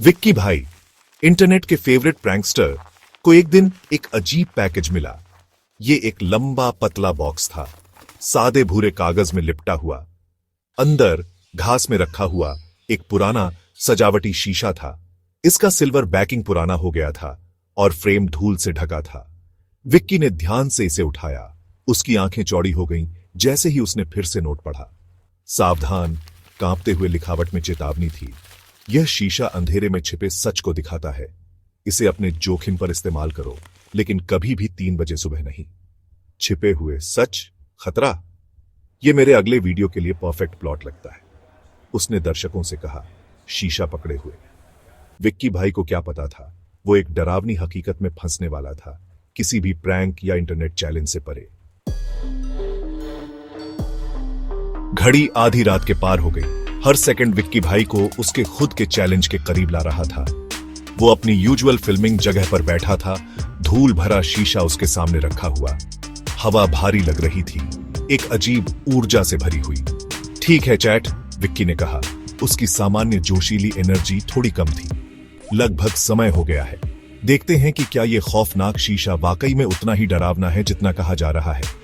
विक्की भाई, इंटरनेट के favourite prankster, को एक दिन एक अजीब पैकेज मिला। ये एक लंबा पतला बॉक्स था, सादे भूरे कागज में लिपटा हुआ। अंदर घास में रखा हुआ एक पुराना सजावटी शीशा था। इसका सिल्वर बैकिंग पुराना हो गया था और फ्रेम धूल से ढका था। विक्की ने ध्यान से इसे उठाया। उसकी आंखें चौड़ी हो गईं जैसे ही उसने फिर से नोट पढ़ा। सावधान, कांपते हुए लिखावट में चेतावनी थी। यह शीशा अंधेरे में छिपे सच को दिखाता है। इसे अपने जोखिम पर इस्तेमाल करो, लेकिन कभी भी 3 बजे सुबह नहीं। छिपे हुए सच, खतरा। यह मेरे अगले वीडियो के लिए परफेक्ट प्लॉट लगता है, उसने दर्शकों से कहा, शीशा पकड़े हुए। विक्की भाई को क्या पता था, वो एक डरावनी हकीकत में फंसने वाला था, किसी भी प्रैंक या इंटरनेट चैलेंज से परे। घड़ी आधी रात के पार हो गई। हर सेकंड विक्की भाई को उसके खुद के चैलेंज के करीब ला रहा था। वो अपनी यूजुअल फिल्मिंग जगह पर बैठा था, धूल भरा शीशा उसके सामने रखा हुआ। हवा भारी लग रही थी, एक अजीब ऊर्जा से भरी हुई। ठीक है चैट, विक्की ने कहा। उसकी सामान्य जोशीली एनर्जी थोड़ी कम थी। लगभग समय हो गया है। देखते हैं कि क्या यह खौफनाक शीशा वाकई में उतना ही डरावना है जितना कहा जा रहा है।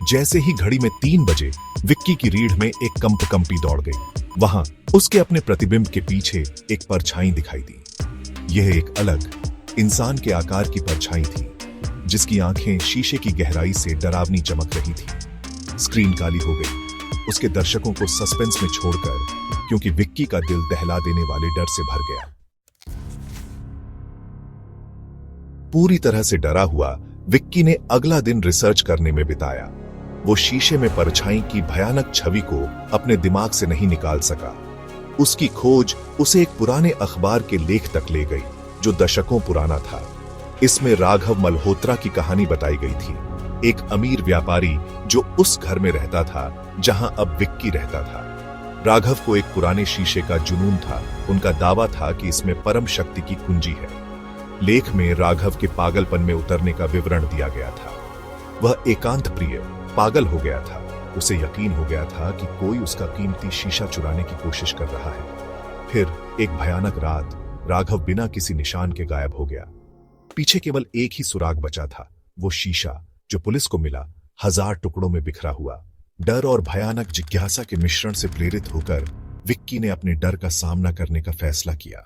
जैसे ही घड़ी में 3 बजे, विक्की की रीढ़ में एक कंपी दौड़ गई। वहां उसके अपने प्रतिबिंब के पीछे एक परछाई दिखाई दी। यह एक अलग, इंसान के आकार की परछाई थी, जिसकी आंखें शीशे की गहराई से डरावनी चमक रही थी। स्क्रीन काली हो गई, उसके दर्शकों को सस्पेंस में छोड़कर, क्योंकि विक्की का दिल दहला देने वाले डर से भर गया। पूरी तरह से डरा हुआ विक्की ने अगला दिन रिसर्च करने में बिताया। वो शीशे में परछाई की भयानक छवि को अपने दिमाग से नहीं निकाल सका। उसकी खोज उसे एक पुराने अखबार के लेख तक ले गई, जो दशकों पुराना था। इसमें राघव मल्होत्रा की कहानी बताई गई थी, एक अमीर व्यापारी जो उस घर में रहता था जहां अब विक्की रहता था। राघव को एक पुराने शीशे का जुनून था। उनका दावा था कि इसमें परम शक्ति की कुंजी है। लेख में राघव के पागलपन में उतरने का विवरण दिया गया था। वह एकांत प्रिय पागल हो गया था। उसे यकीन हो गया था कि कोई उसका कीमती शीशा चुराने की कोशिश कर रहा है। फिर एक भयानक रात, राघव बिना किसी निशान के गायब हो गया। पीछे केवल एक ही सुराग बचा था, वो शीशा जो पुलिस को मिला, 1000 टुकड़ों में बिखरा हुआ। डर और भयानक जिज्ञासा के मिश्रण से प्रेरित होकर विक्की ने अपने डर का सामना करने का फैसला किया।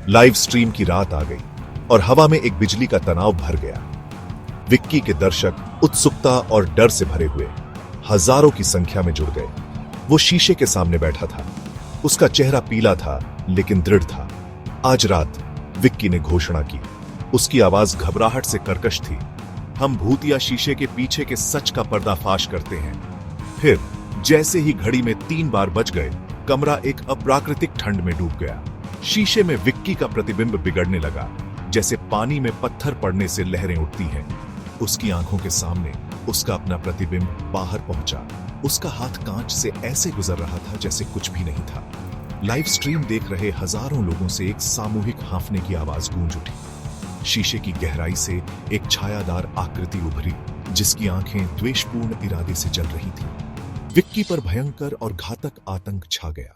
लाइव स्ट्रीम की रात आ गई और हवा में एक बिजली का तनाव भर गया। विक्की के दर्शक उत्सुकता और डर से भरे हुए हजारों की संख्या में जुड़ गए। वो शीशे के सामने बैठा था। उसका चेहरा पीला था लेकिन दृढ़ था। आज रात, विक्की ने घोषणा की। उसकी आवाज घबराहट से कर्कश थी। हम भूतिया शीशे के पीछे के सच का पर्दाफाश करते हैं। फिर जैसे ही घड़ी में 3 बार बज गए, कमरा एक अप्राकृतिक ठंड में डूब गया। शीशे में विक्की का प्रतिबिंब बिगड़ने लगा, जैसे पानी में पत्थर पड़ने से लहरें उठती हैं। उसकी आंखों के सामने उसका अपना प्रतिबिंब बाहर पहुंचा। उसका हाथ कांच से ऐसे गुजर रहा था जैसे कुछ भी नहीं था। लाइव स्ट्रीम देख रहे हजारों लोगों से एक सामूहिक हांफने की आवाज गूंज उठी। शीशे की गहराई से एक छायादार आकृति उभरी, जिसकी आंखें द्वेषपूर्ण इरादे से जल रही थी। विक्की पर भयंकर और घातक आतंक छा गया।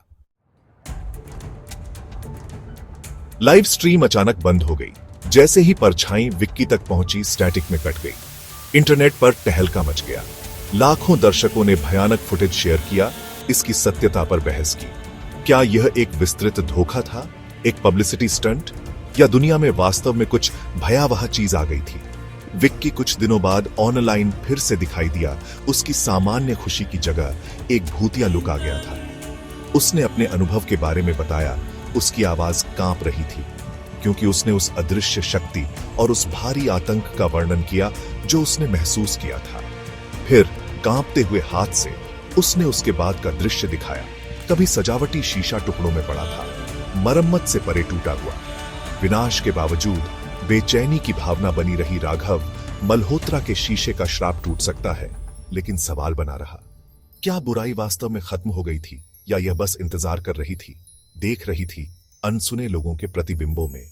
लाइव स्ट्रीम अचानक बंद हो गई। जैसे ही परछाई विक्की तक पहुंची, स्टैटिक में कट गई। इंटरनेट पर तहलका मच गया। लाखों दर्शकों ने भयानक फुटेज शेयर किया, इसकी सत्यता पर बहस की। क्या यह एक विस्तृत धोखा था, एक पब्लिसिटी स्टंट, या दुनिया में वास्तव में कुछ भयावह चीज आ गई थी? विक्की कुछ दिनों बाद ऑनलाइन फिर से दिखाई दिया। उसकी सामान्य खुशी की जगह एक भूतिया लुक आ गया था। उसने अपने अनुभव के बारे में बताया। उसकी आवाज कांप रही थी, क्योंकि उसने उस अदृश्य शक्ति और उस भारी आतंक का वर्णन किया जो उसने महसूस किया था। फिर कांपते हुए हाथ से उसने उसके बाद का दृश्य दिखाया। कभी सजावटी शीशा टुकड़ों में पड़ा था, मरम्मत से परे टूटा हुआ। विनाश के बावजूद बेचैनी की भावना बनी रही। राघव मल्होत्रा के शीशे का श्राप टूट सकता है, लेकिन सवाल बना रहा, क्या बुराई वास्तव में खत्म हो गई थी, या यह बस इंतजार कर रही थी, देख रही थी अनसुने लोगों के प्रतिबिंबों में?